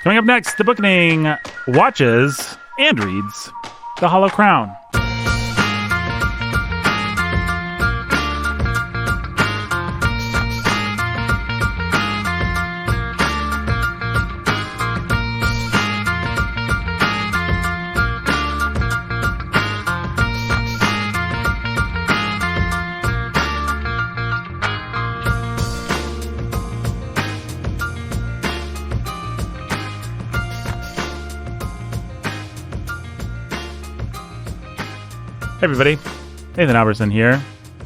Coming up next, the Bookening watches and reads The Hollow Crown. Hey everybody, Nathan Alberson here.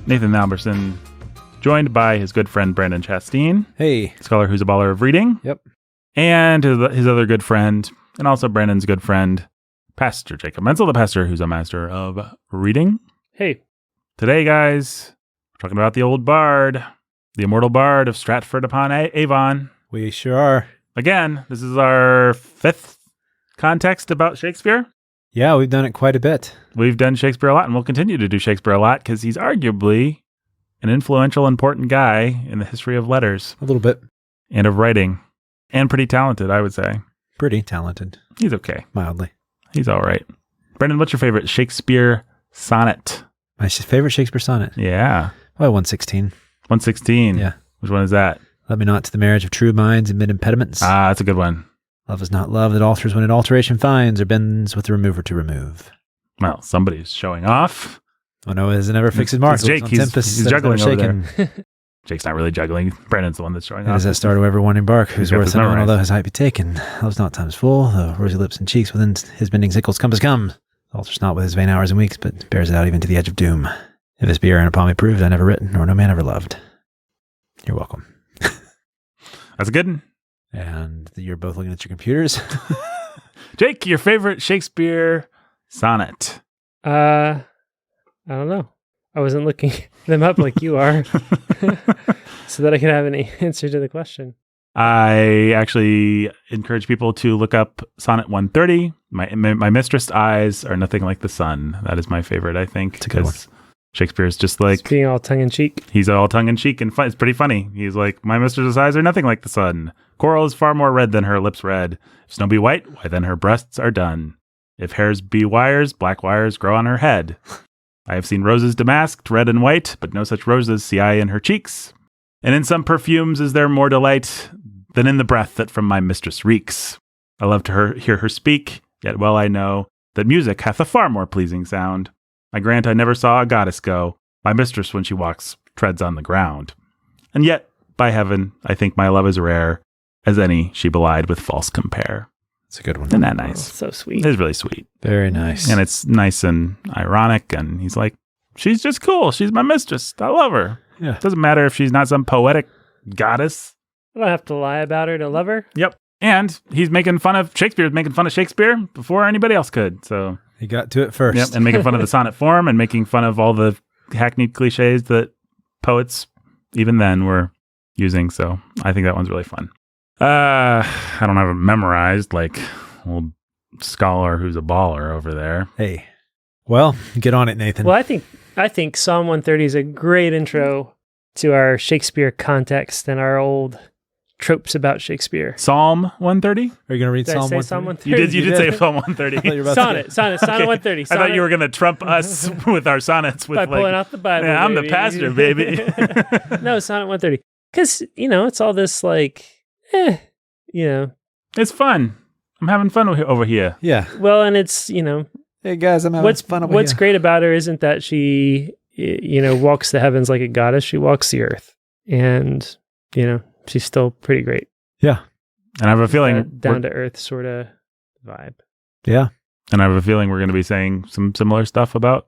Nathan Alberson, joined by his good friend Brandon Chasteen. Hey. Scholar who's a baller of reading. Yep. And his other good friend, and also Brandon's good friend, Pastor Jacob Menzel, the pastor who's a master of reading. Hey. Today, guys, we're talking about the old bard, the immortal bard of Stratford upon Avon. We sure are. Again, this is our 5th context about Shakespeare. Yeah, we've done it quite a bit. We've done Shakespeare a lot, and we'll continue to do Shakespeare a lot because he's arguably an influential, important guy in the history of letters. A little bit. And of writing. And pretty talented, I would say. Pretty talented. He's okay. Mildly. He's all right. Brendan, what's your favorite Shakespeare sonnet? My favorite Shakespeare sonnet? Yeah. Well, 116. 116? Yeah. Which one is that? Let me not to the marriage of true minds amid impediments. Ah, that's a good one. Love is not love that alters when it alteration finds or bends with the remover to remove. Well, somebody's showing off. Oh no, it never fixes mark. It's Jake. He's juggling over there. Jake's not really juggling. Brandon's the one that's showing off. As that start of every one embark, whose worth unknown, memorized. although his height be taken. Love's not times full, though rosy lips and cheeks within his bending sickles compass come. Alters not with his vain hours and weeks, but bears it out even to the edge of doom. If his beer and upon me proved, I never written, nor no man ever loved. You're welcome. That's a good one. And you're both looking at your computers. Jake, your favorite Shakespeare sonnet? I don't know. I wasn't looking them up like you are, so that I could have an answer to the question. I actually encourage people to look up Sonnet 130. My mistress' eyes are nothing like the sun. That is my favorite, I think. It's a good one. Shakespeare is just like... It's being all tongue-in-cheek. He's all tongue-in-cheek and fun. It's pretty funny. He's like, my mistress' eyes are nothing like the sun. Coral is far more red than her lips red. If snow be white, why then her breasts are done. If hairs be wires, black wires grow on her head. I have seen roses damasked, red and white, but no such roses see I in her cheeks. And in some perfumes is there more delight than in the breath that from my mistress reeks. I love to hear her speak, yet well I know that music hath a far more pleasing sound. I grant I never saw a goddess go. My mistress, when she walks, treads on the ground. And yet, by heaven, I think my love is rare, as any she belied with false compare. It's a good one. Isn't that nice? Oh, so sweet. It is really sweet. Very nice. And it's nice and ironic, and he's like, she's just cool. She's my mistress. I love her. Yeah. Doesn't matter if she's not some poetic goddess. I don't have to lie about her to love her. Yep. And he's making fun of Shakespeare, making fun of Shakespeare before anybody else could. So he got to it first. Yep, and making fun of the sonnet form and making fun of all the hackneyed cliches that poets even then were using. So I think that one's really fun. I don't have it memorized like old scholar who's a baller over there. Hey. Well, get on it, Nathan. Well, I think Psalm 130 is a great intro to our Shakespeare context and our old tropes about Shakespeare. Psalm 130? Are you going to read Did Psalm I say 130? Psalm 130? You did say Psalm 130. Sonnet 130. I thought you were going to trump us with our sonnets. With by pulling out the Bible. Yeah, I'm the pastor, baby. No, Sonnet 130. Because, it's all this like, It's fun. I'm having fun over here. Yeah. Well, and it's, Hey, guys, I'm having fun over here. What's great about her isn't that she, walks the heavens like a goddess. She walks the earth. And, she's still pretty great. Yeah. And I have a feeling... down to earth sort of vibe. Yeah. And I have a feeling we're going to be saying some similar stuff about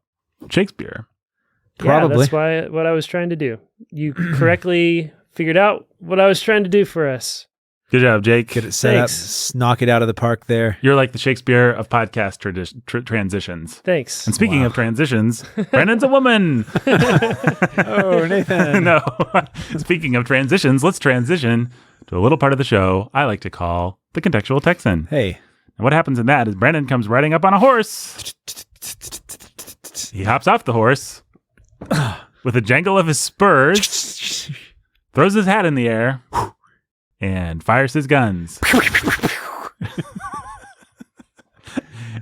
Shakespeare. Probably. Yeah, that's what I was trying to do. You correctly figured out what I was trying to do for us. Good job, Jake. Get it set up. Knock it out of the park there. You're like the Shakespeare of podcast transitions. Thanks. And speaking of transitions, Brandon's a woman. Oh, Nathan. No. Speaking of transitions, let's transition to a little part of the show I like to call the Contextual Texan. Hey. And what happens in that is Brandon comes riding up on a horse. He hops off the horse with a jangle of his spurs, throws his hat in the air, and fires his guns.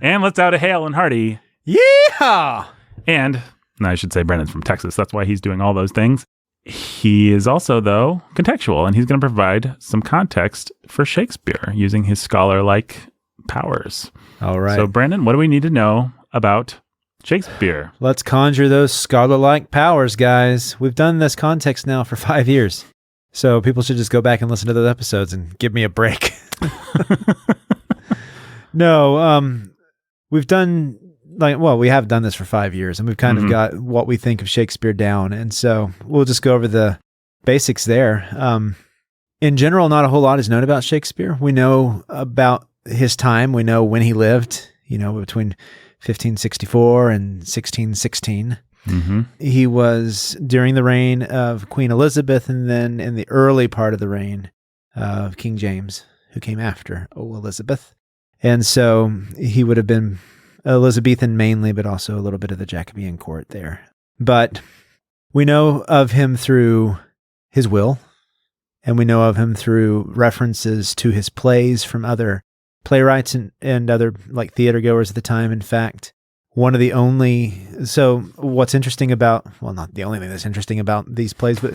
And let's out a hail and hearty. Yeah. And I should say Brendan's from Texas. That's why he's doing all those things. He is also, though, contextual, and he's going to provide some context for Shakespeare using his scholar-like powers. All right. So, Brandon, what do we need to know about Shakespeare? Let's conjure those scholar-like powers, guys. We've done this context now for 5 years. So people should just go back and listen to those episodes and give me a break. No, we've done... we have done this for 5 years, and we've kind of got what we think of Shakespeare down. And so we'll just go over the basics there. In general, not a whole lot is known about Shakespeare. We know about his time. We know when he lived, between 1564 and 1616. Mm-hmm. He was during the reign of Queen Elizabeth, and then in the early part of the reign of King James, who came after Elizabeth. And so he would have been Elizabethan mainly, but also a little bit of the Jacobean court there. But we know of him through his will, and we know of him through references to his plays from other playwrights and other theater goers at the time. In fact, what's interesting about, not the only thing that's interesting about these plays, but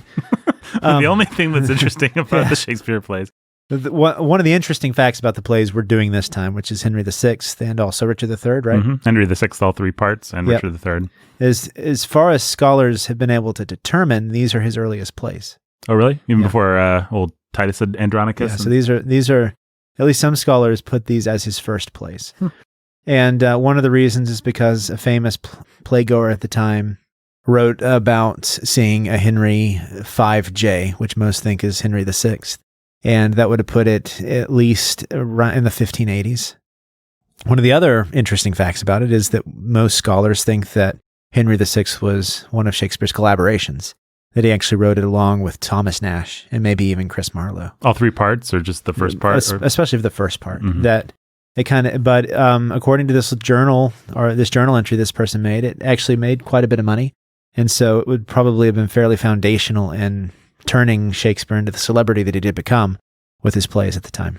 the only thing that's interesting about the Shakespeare plays. One of the interesting facts about the plays we're doing this time, which is Henry VI and also Richard III, right? Mm-hmm. Henry VI, all 3 parts, and Yep. Richard III. As far as scholars have been able to determine, these are his earliest plays. Oh, really? Even Yeah. before old Titus Andronicus? Yeah, so these are, at least some scholars put these as his first plays. And one of the reasons is because a famous playgoer at the time wrote about seeing a Henry 5J, which most think is Henry VI. And that would have put it at least around in the 1580s. One of the other interesting facts about it is that most scholars think that Henry VI was one of Shakespeare's collaborations, that he actually wrote it along with Thomas Nash and maybe even Chris Marlowe. All 3 parts, or just the first part? Especially the first part. Mhm. That it kind of, but according to this journal entry this person made, it actually made quite a bit of money. And so it would probably have been fairly foundational in turning Shakespeare into the celebrity that he did become with his plays at the time.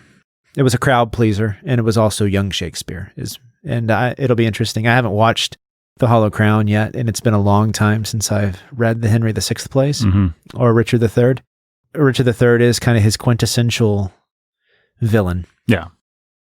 It was a crowd pleaser, and it was also young Shakespeare. It'll be interesting. I haven't watched The Hollow Crown yet, and it's been a long time since I've read the Henry VI plays or Richard III. Richard III is kind of his quintessential villain. Yeah.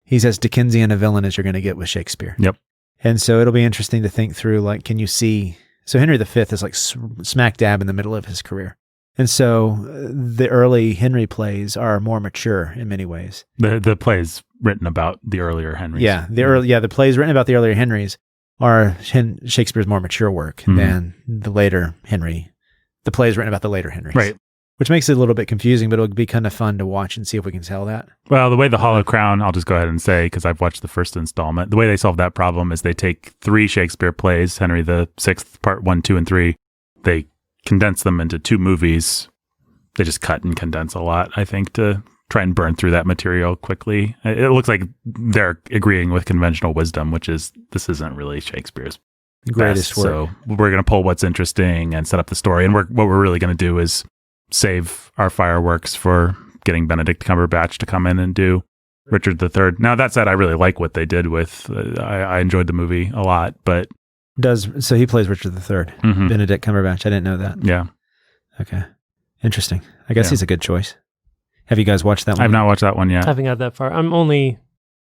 He's as Dickensian a villain as you're going to get with Shakespeare. Yep. And so it'll be interesting to think through, can you see... So Henry V is smack dab in the middle of his career. And so the early Henry plays are more mature in many ways. The plays written about the earlier Henrys. Yeah, the plays written about the earlier Henrys are Shakespeare's more mature work than the later Henry. The plays written about the later Henrys. Right. Which makes it a little bit confusing, but it'll be kind of fun to watch and see if we can tell that. Well, the way The Hollow Crown, I'll just go ahead and say, because I've watched the first installment, the way they solve that problem is they take 3 Shakespeare plays, Henry VI, part 1, 2, and 3. They condense them into 2 movies. They just cut and condense a lot, I think, to try and burn through that material quickly. It looks like they're agreeing with conventional wisdom, which is this isn't really Shakespeare's Greatest best. work. So we're going to pull what's interesting and set up the story. And what we're really going to do is save our fireworks for getting Benedict Cumberbatch to come in and do Richard III. Now, that said, I really like what they did with, I enjoyed the movie a lot, but... So he plays Richard III, Benedict Cumberbatch. I didn't know that. Yeah. Okay. Interesting. I guess he's a good choice. Have you guys watched that one? I've not watched that one yet. I haven't got that far. I'm only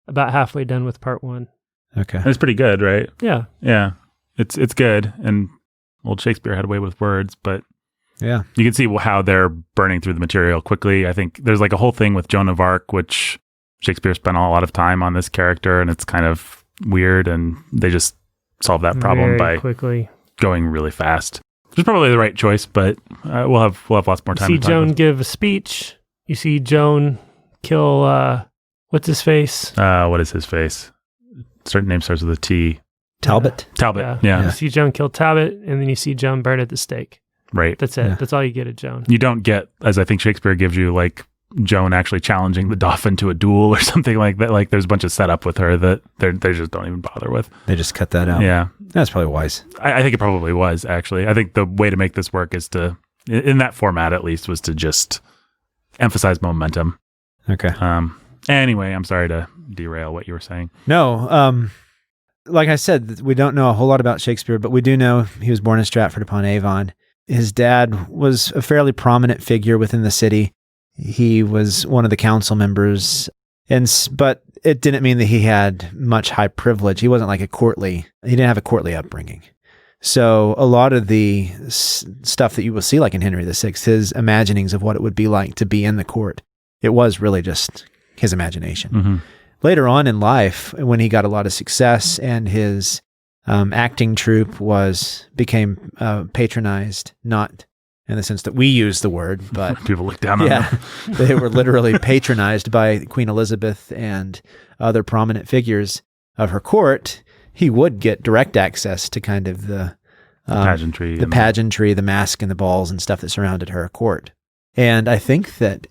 about halfway done with part 1. Okay. It's pretty good, right? Yeah. Yeah. It's good. And old Shakespeare had a way with words, but yeah, you can see how they're burning through the material quickly. I think there's a whole thing with Joan of Arc, which Shakespeare spent a lot of time on this character, and it's kind of weird, and they just solve that problem by quickly going really fast. Which is probably the right choice, but we'll have lots more time. You see Joan give a speech. You see Joan kill what's his face? What is his face? Certain name starts with a T. Talbot. Talbot. Yeah. You see Joan kill Talbot, and then you see Joan burn at the stake. Right. That's it. Yeah. That's all you get at Joan. You don't get, as I think Shakespeare gives you, Joan actually challenging the Dauphin to a duel or something like that. There's a bunch of setup with her that they just don't even bother with. They just cut that out. Yeah. That's probably wise. I think it probably was, actually. I think the way to make this work is to, in that format at least, was to just emphasize momentum. Okay. Anyway, I'm sorry to derail what you were saying. No, like I said, we don't know a whole lot about Shakespeare, but we do know he was born in Stratford upon Avon. His dad was a fairly prominent figure within the city. He was one of the council members, but it didn't mean that he had much high privilege. He wasn't like he didn't have a courtly upbringing. So a lot of the stuff that you will see like in Henry VI, his imaginings of what it would be like to be in the court, it was really just his imagination. Mm-hmm. Later on in life, when he got a lot of success and his acting troupe became patronized, not in the sense that we use the word, but people look down on them. They were literally patronized by Queen Elizabeth and other prominent figures of her court. He would get direct access to kind of the pageantry, the mask and the balls and stuff that surrounded her court. And I think that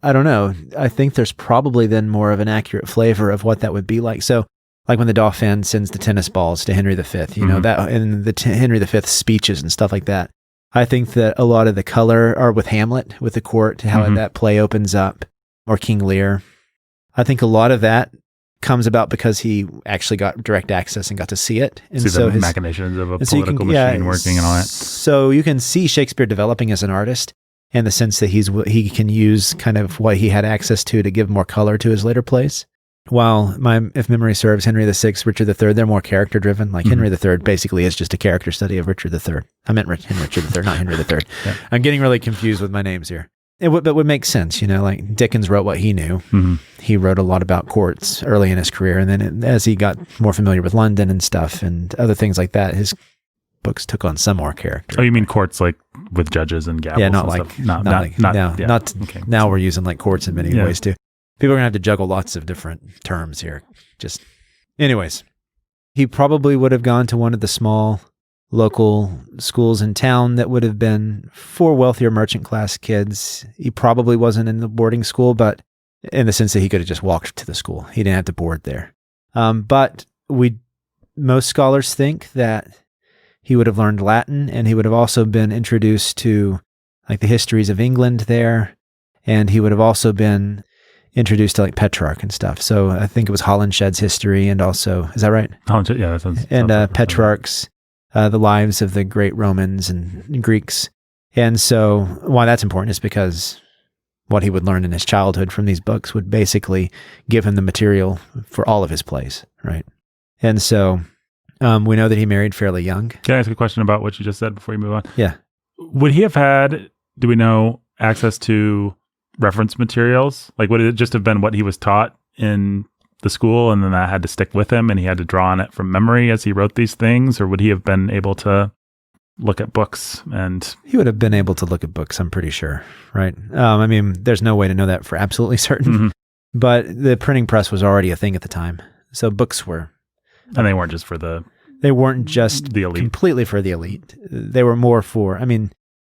I don't know. I think there's probably then more of an accurate flavor of what that would be like. So, like when the Dauphin sends the tennis balls to Henry V, you know, that and the Henry V speeches and stuff like that. I think that a lot of the color, or with Hamlet, with the court, how that play opens up, or King Lear. I think a lot of that comes about because he actually got direct access and got to see it. And see so the machinations of a political machine working and all that. So you can see Shakespeare developing as an artist, in the sense that he can use kind of what he had access to give more color to his later plays. While if memory serves, Henry VI, Richard III, they're more character driven. Like Henry III basically is just a character study of Richard III. I meant Richard III, not Henry III. Yeah. I'm getting really confused with my names here. But would make sense, you know, like Dickens wrote what he knew. Mm-hmm. He wrote a lot about courts early in his career. And then as he got more familiar with London and stuff and other things like that, his books took on some more character. Oh, you mean courts like with judges and gavels? Yeah, not and like, stuff? not now. Okay. Now we're using like courts in many ways too. People are gonna have to juggle lots of different terms here. Anyways, he probably would have gone to one of the small local schools in town that would have been for wealthier merchant class kids. He probably wasn't in the boarding school, but in the sense that he could have just walked to the school. He didn't have to board there. But most scholars think that he would have learned Latin, and he would have also been introduced to like the histories of England there, and he would have also been introduced to like Petrarch and stuff. So I think it was Holinshed's history, and also, is that right? Hollinshed's, yeah, that sounds. And Petrarch's the lives of the great Romans and Greeks. And so why that's important is because what he would learn in his childhood from these books would basically give him the material for all of his plays, right? And so we know that he married fairly young. Can I ask a question about what you just said before you move on? Yeah. Would he have had, do we know, access to reference materials? Like, would it just have been what he was taught in the school, and then that had to stick with him, and he had to draw on it from memory as he wrote these things? Or would he have been able to look at books? And he would have been able to look at books, I'm pretty sure, right? I mean, there's no way to know that for absolutely certain, but the printing press was already a thing at the time. So books were... And they weren't just They weren't just the elite. Completely for the elite. They were more for,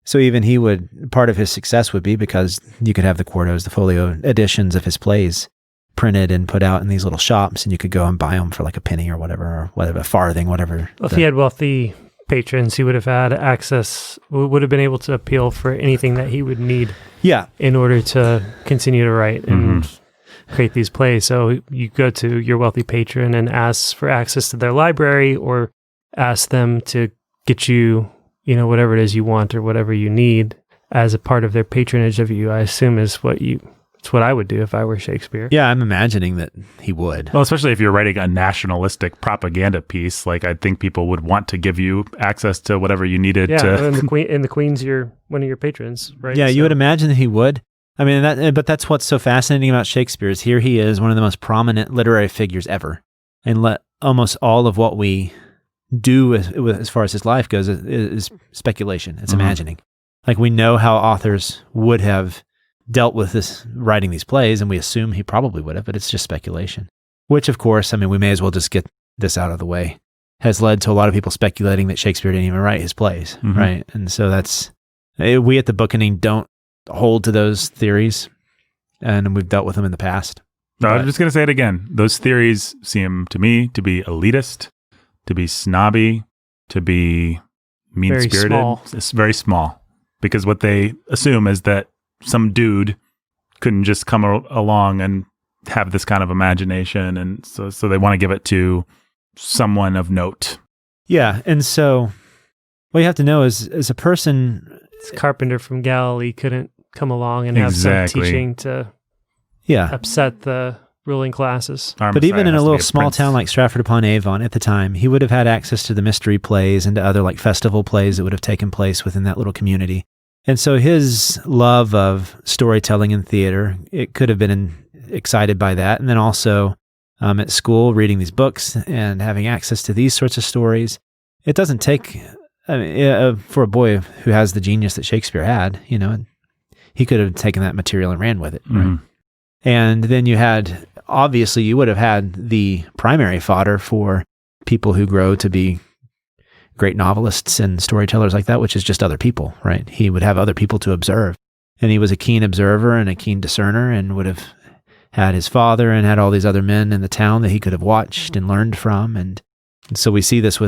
so even part of his success would be because you could have the quartos, the folio editions of his plays printed and put out in these little shops, and you could go and buy them for like a penny or whatever, a farthing, whatever. Well, if he had wealthy patrons, he would have had access, would have been able to appeal for anything that he would need in order to continue to write and create these plays. So you go to your wealthy patron and ask for access to their library, or ask them to get you, whatever it is you want or whatever you need as a part of their patronage of you, I assume it's what I would do if I were Shakespeare. Yeah, I'm imagining that he would. Well, especially if you're writing a nationalistic propaganda piece, like I think people would want to give you access to whatever you needed to. And the Queen's one of your patrons, right? Yeah, you would imagine that he would. But that's what's so fascinating about Shakespeare is here he is, one of the most prominent literary figures ever. And almost all of what we do as far as his life goes is speculation. It's imagining. Like we know how authors would have dealt with this, writing these plays, and we assume he probably would have, but it's just speculation. Which, of course, we may as well just get this out of the way, has led to a lot of people speculating that Shakespeare didn't even write his plays, right? And so we at the Bookening don't hold to those theories, and we've dealt with them in the past. No, I'm just going to say it again. Those theories seem to me to be elitist, to be snobby, to be mean-spirited. It's very small, because what they assume is that some dude couldn't just come along and have this kind of imagination, and so they want to give it to someone of note. Yeah. And so what you have to know is, as a person, this carpenter from Galilee couldn't come along and have some teaching to upset the ruling classes. But even in a little small town like Stratford-upon-Avon at the time, he would have had access to the mystery plays and to other like festival plays that would have taken place within that little community. And so his love of storytelling and theater, it could have been excited by that. And then also at school, reading these books and having access to these sorts of stories. It doesn't take, for a boy who has the genius that Shakespeare had, he could have taken that material and ran with it. Right? Mm-hmm. And then obviously you would have had the primary fodder for people who grow to be great novelists and storytellers like that, which is just other people, right? He would have other people to observe. And he was a keen observer and a keen discerner, and would have had his father and had all these other men in the town that he could have watched and learned from. And so we see this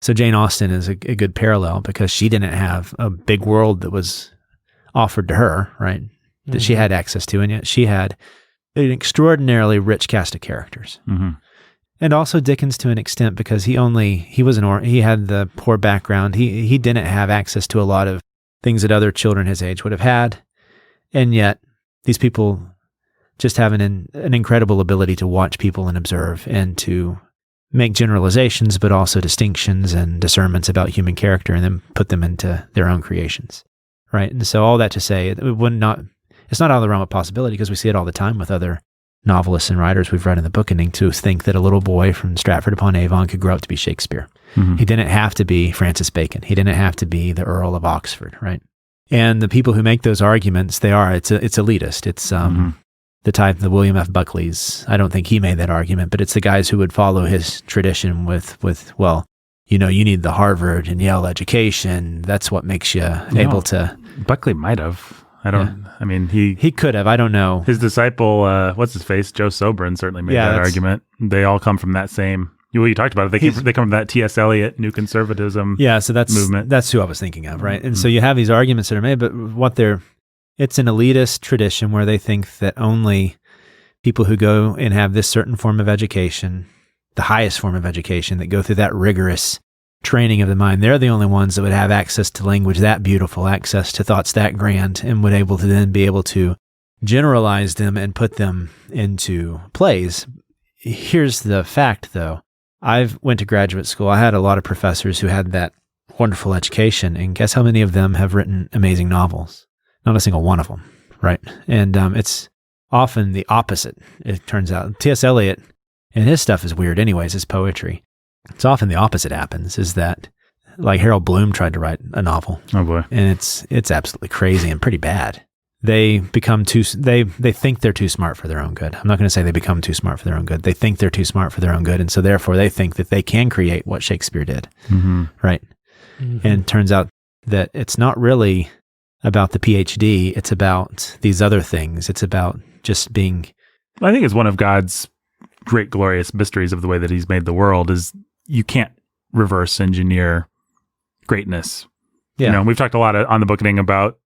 so Jane Austen is a good parallel, because she didn't have a big world that was offered to her, right? That she had access to, and yet she had an extraordinarily rich cast of characters. Mm-hmm. And also Dickens to an extent, because he had the poor background. He didn't have access to a lot of things that other children his age would have had. And yet these people just have an incredible ability to watch people and observe and to make generalizations, but also distinctions and discernments about human character, and then put them into their own creations. Right. And so all that to say, it's not out of the realm of possibility, because we see it all the time with other novelists and writers we've read in the Bookening, to think that a little boy from Stratford-upon-Avon could grow up to be Shakespeare. Mm-hmm. He didn't have to be Francis Bacon. He didn't have to be the Earl of Oxford, right? And the people who make those arguments, it's elitist. It's the type, the William F. Buckley's. I don't think he made that argument, but it's the guys who would follow his tradition with you need the Harvard and Yale education. That's what makes you able to. Buckley might have. I don't. Yeah. I mean, he could have. I don't know. His disciple, what's his face, Joe Sobran, certainly made that argument. They all come from that same. You talked about it. They come from that T.S. Eliot New Conservatism. Yeah, so that's movement. That's who I was thinking of, right? And so you have these arguments that are made, but it's an elitist tradition where they think that only people who go and have this certain form of education, the highest form of education, that go through that rigorous training of the mind, they're the only ones that would have access to language that beautiful, access to thoughts that grand, and would be able to generalize them and put them into plays. Here's the fact, though. I went to graduate school. I had a lot of professors who had that wonderful education, and guess how many of them have written amazing novels? Not a single one of them, right? And it's often the opposite, it turns out. T.S. Eliot, and his stuff is weird anyways, his poetry. It's often the opposite happens, is that, like, Harold Bloom tried to write a novel. Oh boy. And it's absolutely crazy and pretty bad. They think they're too smart for their own good. I'm not going to say they become too smart for their own good. They think they're too smart for their own good, and so therefore they think that they can create what Shakespeare did. Mm-hmm. Right? Mm-hmm. And it turns out that it's not really about the PhD, it's about these other things. It's about just being... I think it's one of God's great glorious mysteries of the way that he's made the world is you can't reverse engineer greatness. Yeah. We've talked a lot on the Bookening about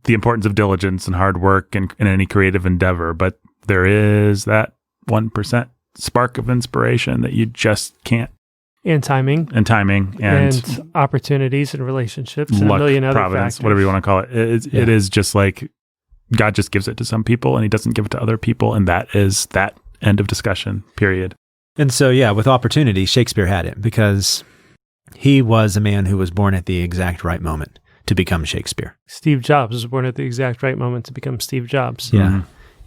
the importance of diligence and hard work in any creative endeavor, but there is that 1% spark of inspiration that you just can't. And timing. And opportunities and relationships luck, and a million other providence, factors. Whatever you want to call it. It is just like God just gives it to some people and he doesn't give it to other people, and that is that. End of discussion, period. And so, with opportunity, Shakespeare had it because he was a man who was born at the exact right moment to become Shakespeare. Steve Jobs was born at the exact right moment to become Steve Jobs. Yeah. Mm-hmm.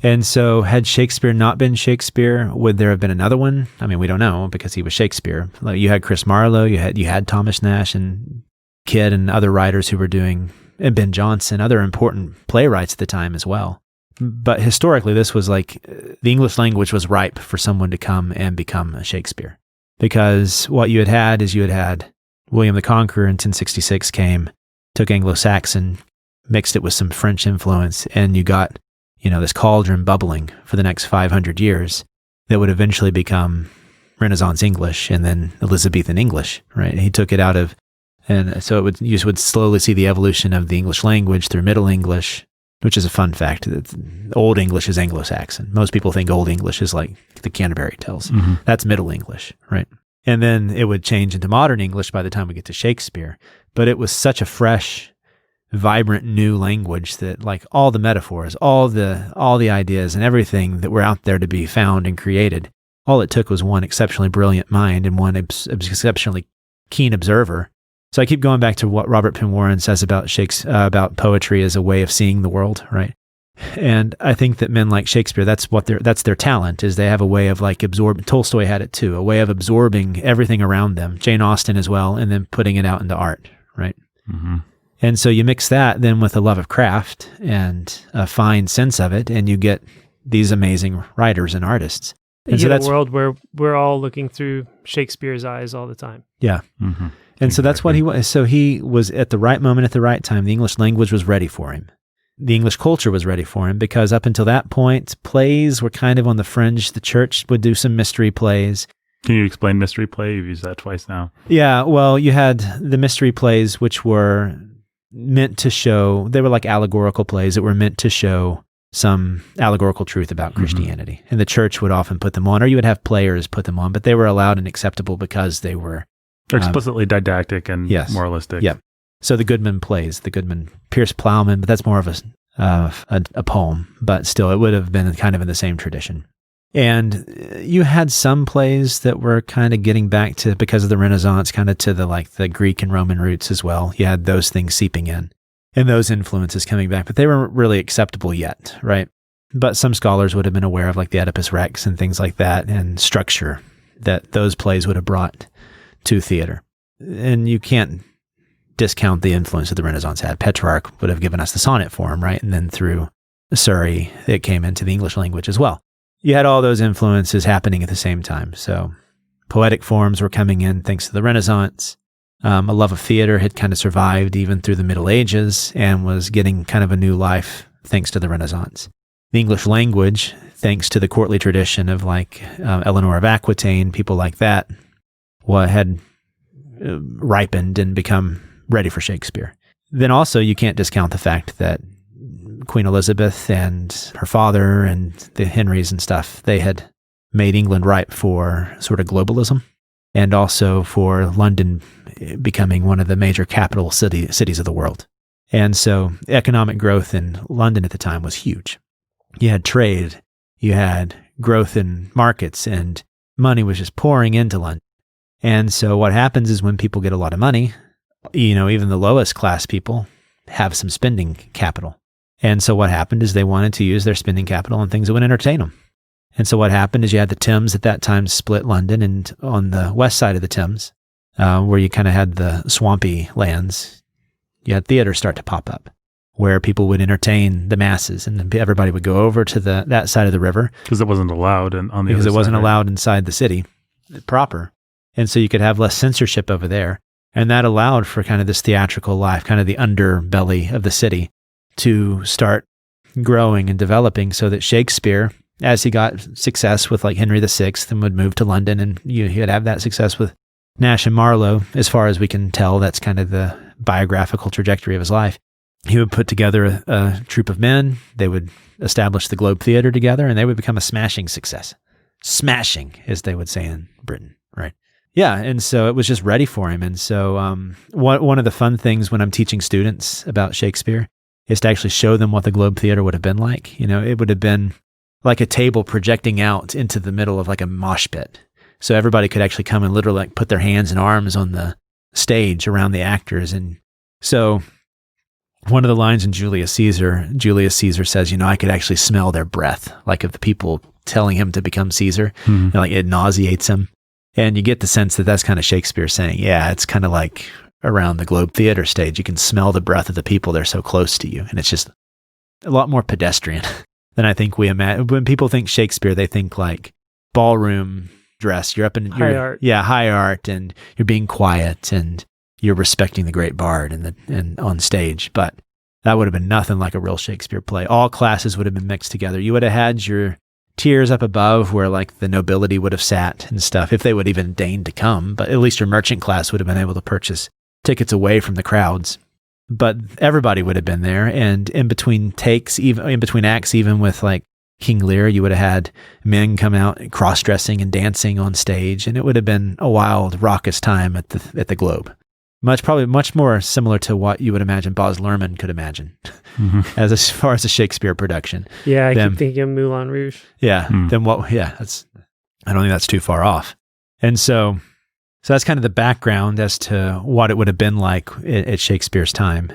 And so had Shakespeare not been Shakespeare, would there have been another one? I mean, we don't know because he was Shakespeare. Like you had Chris Marlowe, you had Thomas Nash and Kidd and other writers who were doing, and Ben Jonson, other important playwrights at the time as well. But historically, this was like the English language was ripe for someone to come and become a Shakespeare. Because what you had William the Conqueror in 1066 came, took Anglo-Saxon, mixed it with some French influence, and you got, this cauldron bubbling for the next 500 years that would eventually become Renaissance English and then Elizabethan English, right? He took it out of, and so you would slowly see the evolution of the English language through Middle English, which is a fun fact. Old English is Anglo-Saxon. Most people think Old English is like the Canterbury Tales. Mm-hmm. That's Middle English, right? And then it would change into Modern English by the time we get to Shakespeare. But it was such a fresh, vibrant new language that like all the metaphors, all the ideas and everything that were out there to be found and created, all it took was one exceptionally brilliant mind and one exceptionally keen observer. So I keep going back to what Robert Penn Warren says about about poetry as a way of seeing the world, right? And I think that men like Shakespeare, that's their talent, is they have a way of like absorbing. Tolstoy had it too, a way of absorbing everything around them, Jane Austen as well, and then putting it out into art, right? Mm-hmm. And so you mix that then with a love of craft and a fine sense of it, and you get these amazing writers and artists. And so that's a world where we're all looking through Shakespeare's eyes all the time. Yeah. Mm-hmm. And so that's what he was. So he was at the right moment at the right time. The English language was ready for him. The English culture was ready for him, because up until that point, plays were kind of on the fringe. The church would do some mystery plays. Can you explain mystery play? You've used that twice now. Yeah. Well, you had the mystery plays, which were meant to show, they were like allegorical plays that were meant to show some allegorical truth about Christianity. Mm-hmm. And the church would often put them on, or you would have players put them on, but they were allowed and acceptable because they were explicitly didactic and moralistic. Yeah. So the Goodman plays, the Goodman Pierce Plowman, but that's more of a poem, but still it would have been kind of in the same tradition. And you had some plays that were kind of getting back to, because of the Renaissance, kind of to the Greek and Roman roots as well. You had those things seeping in and those influences coming back, but they weren't really acceptable yet, right? But some scholars would have been aware of like the Oedipus Rex and things like that, and structure that those plays would have brought to theater. And you can't discount the influence that the Renaissance had. Petrarch would have given us the sonnet form, right? And then through Surrey, it came into the English language as well. You had all those influences happening at the same time. So poetic forms were coming in thanks to the Renaissance. A love of theater had kind of survived even through the Middle Ages and was getting kind of a new life thanks to the Renaissance. The English language, thanks to the courtly tradition of like Eleanor of Aquitaine, people like that, had ripened and become ready for Shakespeare. Then also you can't discount the fact that Queen Elizabeth and her father and the Henrys and stuff, they had made England ripe for sort of globalism, and also for London becoming one of the major capital cities of the world. And so economic growth in London at the time was huge. You had trade, you had growth in markets, and money was just pouring into London. And so what happens is when people get a lot of money, even the lowest class people have some spending capital. And so what happened is they wanted to use their spending capital on things that would entertain them. And so what happened is you had the Thames at that time split London, and on the west side of the Thames, where you kind of had the swampy lands, you had theaters start to pop up where people would entertain the masses, and then everybody would go over to that side of the river. Because it wasn't allowed because it wasn't allowed inside the city proper. And so you could have less censorship over there. And that allowed for kind of this theatrical life, kind of the underbelly of the city, to start growing and developing, so that Shakespeare, as he got success with like Henry VI and would move to London, and he would have that success with Nash and Marlowe, as far as we can tell, that's kind of the biographical trajectory of his life. He would put together a troupe of men, they would establish the Globe Theatre together, and they would become a smashing success. Smashing, as they would say in Britain, right? Yeah, and so it was just ready for him. And so one of the fun things when I'm teaching students about Shakespeare is to actually show them what the Globe Theatre would have been like. It would have been like a table projecting out into the middle of like a mosh pit. So everybody could actually come and literally like put their hands and arms on the stage around the actors. And so one of the lines in Julius Caesar says, I could actually smell their breath, like of the people telling him to become Caesar. Mm-hmm. And like it nauseates him. And you get the sense that that's kind of Shakespeare saying, yeah, it's kind of like around the Globe Theatre stage. You can smell the breath of the people. They're so close to you. And it's just a lot more pedestrian than I think we imagine. When people think Shakespeare, they think like ballroom dress. You're up in high art. Yeah, high art, and you're being quiet and you're respecting the great bard and on stage. But that would have been nothing like a real Shakespeare play. All classes would have been mixed together. You would have had your tiers up above where like the nobility would have sat and stuff, if they would even deign to come, but at least your merchant class would have been able to purchase tickets away from the crowds. but everybody would have been there. And in between takes, even in between acts, even with like King Lear, you would have had men come out cross-dressing and dancing on stage, and it would have been a wild, raucous time at the Globe. Probably much more similar to what you would imagine Baz Luhrmann could imagine, as far as a Shakespeare production. Yeah, I keep thinking of Moulin Rouge. Yeah, then what? Yeah, I don't think that's too far off. And so that's kind of the background as to what it would have been like at Shakespeare's time,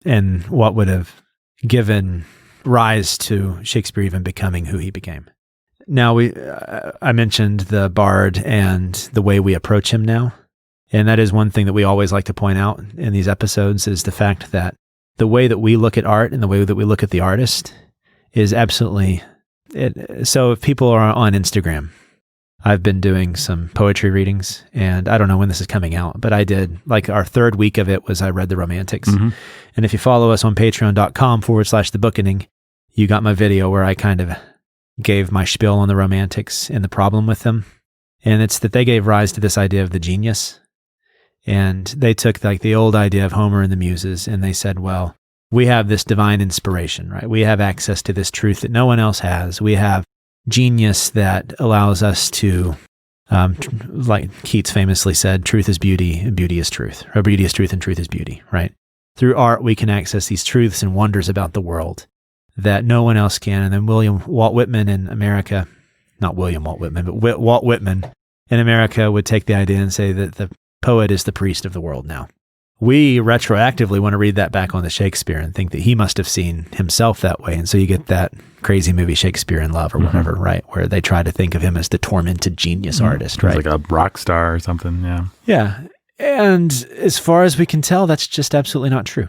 and what would have given rise to Shakespeare even becoming who he became. Now, I mentioned the bard and the way we approach him now. And that is one thing that we always like to point out in these episodes, is the fact that the way that we look at art and the way that we look at the artist is absolutely it. So if people are on Instagram, I've been doing some poetry readings, and I don't know when this is coming out, but I did, like, our third week of it was I read the Romantics. And if you follow us on patreon.com/the Bookening, you got my video where I kind of gave my spiel on the Romantics and the problem with them. And it's that they gave rise to this idea of the genius. And they took like the old idea of Homer and the Muses, and they said, well, we have this divine inspiration, right? We have access to this truth that no one else has. We have genius that allows us to, like Keats famously said, truth is beauty and beauty is truth, or beauty is truth and truth is beauty, right? Through art, we can access these truths and wonders about the world that no one else can. And then Walt Whitman in America, not William Walt Whitman, but Walt Whitman in America would take the idea and say that the poet is the priest of the world now. We retroactively want to read that back onto Shakespeare and think that he must have seen himself that way. And so you get that crazy movie Shakespeare in Love or whatever, right? Where they try to think of him as the tormented genius artist, right? Like a rock star or something, yeah. Yeah. And as far as we can tell, that's just absolutely not true.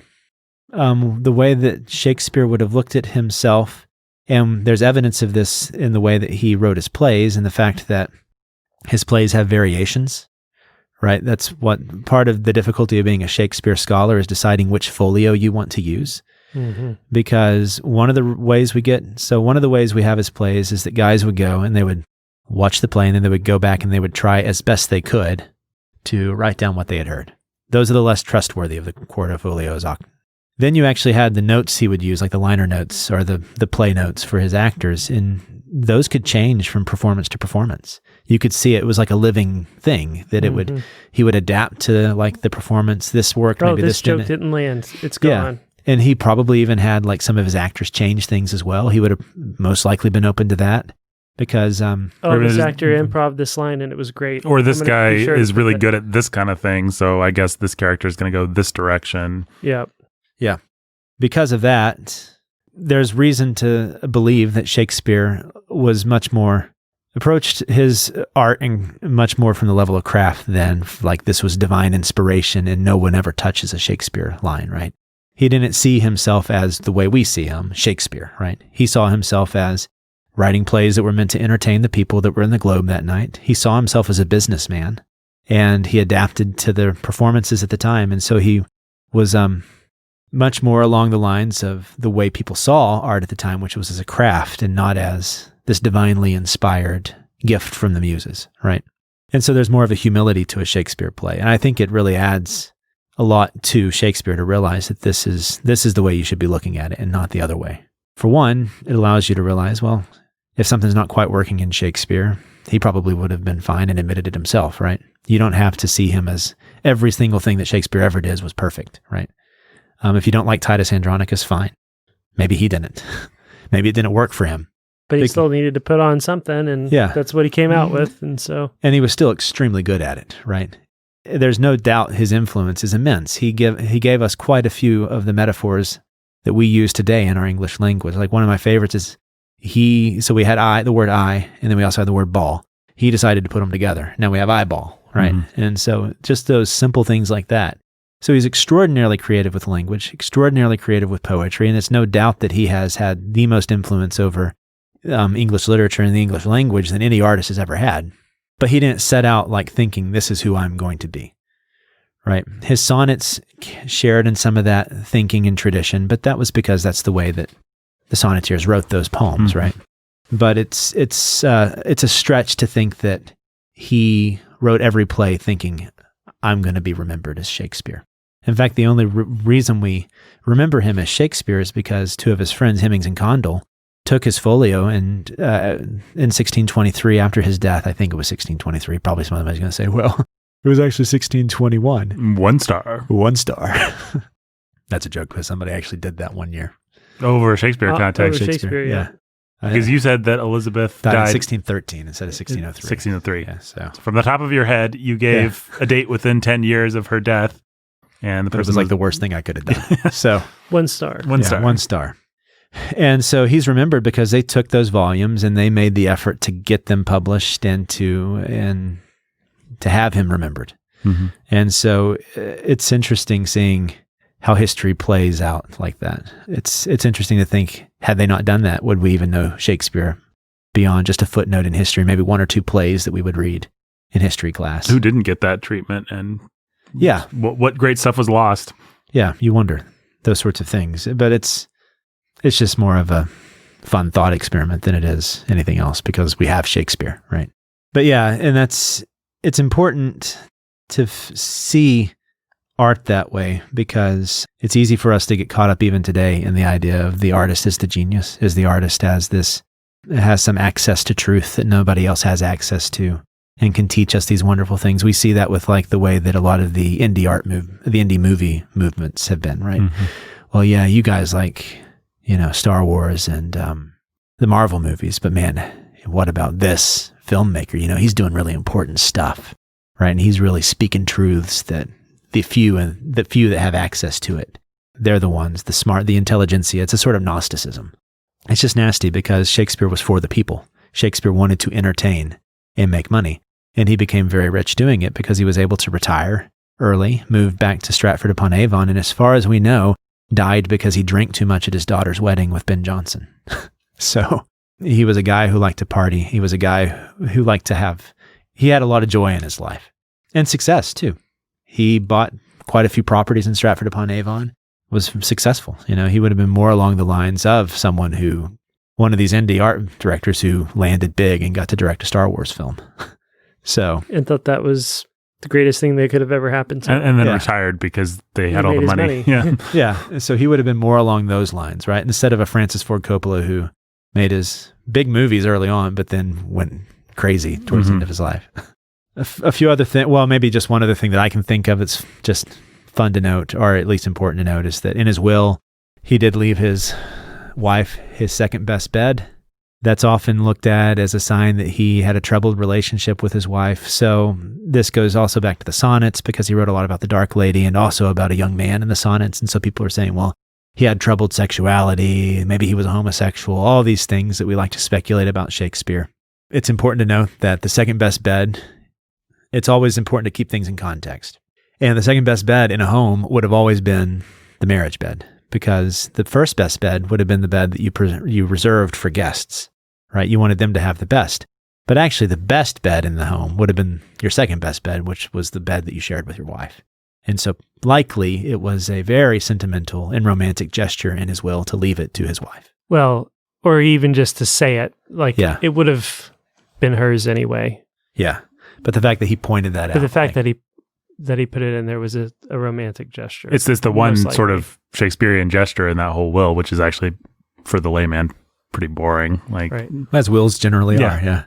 The way that Shakespeare would have looked at himself, and there's evidence of this in the way that he wrote his plays and the fact that his plays have variations. Right? That's what part of the difficulty of being a Shakespeare scholar is, deciding which folio you want to use. Because one of the ways we have his plays is that guys would go and they would watch the play, and then they would go back and they would try as best they could to write down what they had heard. Those are the less trustworthy of the quarto folios. Then you actually had the notes he would use, like the liner notes or the play notes for his actors, and those could change from performance to performance. You could see it was like a living thing that he would adapt to, like, the performance. This worked, maybe this joke didn't land. It's gone. And he probably even had like some of his actors change things as well. He would have most likely been open to that because this actor improv this line and it was great. Or this guy is really good at this kind of thing, so I guess this character is going to go this direction. Yeah. Yeah. Because of that, there's reason to believe that Shakespeare was approached his art and much more from the level of craft than like this was divine inspiration and no one ever touches a Shakespeare line, right? He didn't see himself as the way we see him, Shakespeare, right? He saw himself as writing plays that were meant to entertain the people that were in the Globe that night. He saw himself as a businessman, and he adapted to the performances at the time. And so he was much more along the lines of the way people saw art at the time, which was as a craft and not as this divinely inspired gift from the muses, right? And so there's more of a humility to a Shakespeare play. And I think it really adds a lot to Shakespeare to realize that this is the way you should be looking at it and not the other way. For one, it allows you to realize, well, if something's not quite working in Shakespeare, he probably would have been fine and admitted it himself, right? You don't have to see him as every single thing that Shakespeare ever did was perfect, right? If you don't like Titus Andronicus, fine. Maybe he didn't. Maybe it didn't work for him. But he still needed to put on something, and that's what he came out with. And he was still extremely good at it, right? There's no doubt his influence is immense. He gave us quite a few of the metaphors that we use today in our English language. Like one of my favorites is so we had the word eye, and then we also had the word ball. He decided to put them together. Now we have eyeball, right? And so just those simple things like that. So he's extraordinarily creative with language, extraordinarily creative with poetry, and it's no doubt that he has had the most influence over English literature and the English language than any artist has ever had. But he didn't set out like thinking, this is who I'm going to be, right? His sonnets shared in some of that thinking and tradition, but that was because that's the way that the sonneteers wrote those poems, right? But it's a stretch to think that he wrote every play thinking, I'm going to be remembered as Shakespeare. In fact, the only reason we remember him as Shakespeare is because two of his friends, Hemmings and Condell, took his folio and in 1623 after his death, I think it was 1623, probably somebody's going to say, well, it was actually 1621. 1 star. 1 star. That's a joke because somebody actually did that one year. Over Shakespeare context. Over Shakespeare, yeah. Because you said that Elizabeth died in 1613 instead of 1603. 1603. Yeah, so from the top of your head, you gave a date within 10 years of her death. And the person was like the worst thing I could have done. So 1 star. 1 star. 1 star. And so he's remembered because they took those volumes and they made the effort to get them published and to have him remembered. Mm-hmm. And so it's interesting seeing how history plays out like that. It's interesting to think, had they not done that, would we even know Shakespeare beyond just a footnote in history, maybe 1 or 2 plays that we would read in history class? Who didn't get that treatment? And yeah, what great stuff was lost? Yeah, you wonder those sorts of things. But it's just more of a fun thought experiment than it is anything else because we have Shakespeare, right? But yeah, and it's important to see art that way because it's easy for us to get caught up even today in the idea of the artist as the genius, as the artist has some access to truth that nobody else has access to and can teach us these wonderful things. We see that with like the way that a lot of the indie movie movements have been, right? Mm-hmm. Well, yeah, you guys like, Star Wars and the Marvel movies, but man, what about this filmmaker? He's doing really important stuff, right? And he's really speaking truths that the few that have access to it, they're the ones, the smart, the intelligentsia. It's a sort of Gnosticism. It's just nasty because Shakespeare was for the people. Shakespeare wanted to entertain and make money. And he became very rich doing it because he was able to retire early, moved back to Stratford-upon-Avon, and as far as we know, died because he drank too much at his daughter's wedding with Ben Jonson. So he was a guy who liked to party. He was a guy who liked to he had a lot of joy in his life and success too. He bought quite a few properties in Stratford-upon-Avon, was successful. He would have been more along the lines of one of these indie art directors who landed big and got to direct a Star Wars film. And thought that was the greatest thing that could have ever happened to him. And then retired because they had all the money. Yeah. Yeah. So he would have been more along those lines, right? Instead of a Francis Ford Coppola who made his big movies early on, but then went crazy towards the end of his life. A few other things, well, maybe just one other thing that I can think of it's just fun to note, or at least important to note, is that in his will, he did leave his wife his second best bed. That's often looked at as a sign that he had a troubled relationship with his wife. So this goes also back to the sonnets because he wrote a lot about the Dark Lady and also about a young man in the sonnets. And so people are saying, well, he had troubled sexuality, maybe he was a homosexual, all these things that we like to speculate about Shakespeare. It's important to note that the second best bed, it's always important to keep things in context. And the second best bed in a home would have always been the marriage bed because the first best bed would have been the bed that you reserved for guests, right? You wanted them to have the best. But actually the best bed in the home would have been your second best bed, which was the bed that you shared with your wife. And so likely it was a very sentimental and romantic gesture in his will to leave it to his wife. Well, or even just to say it, it would have been hers anyway. Yeah. But the fact that he pointed that out. But the fact that he put it in there was a romantic gesture. It's the one sort of Shakespearean gesture in that whole will, which is actually, for the layman, pretty boring. Right. As wills generally are, yeah.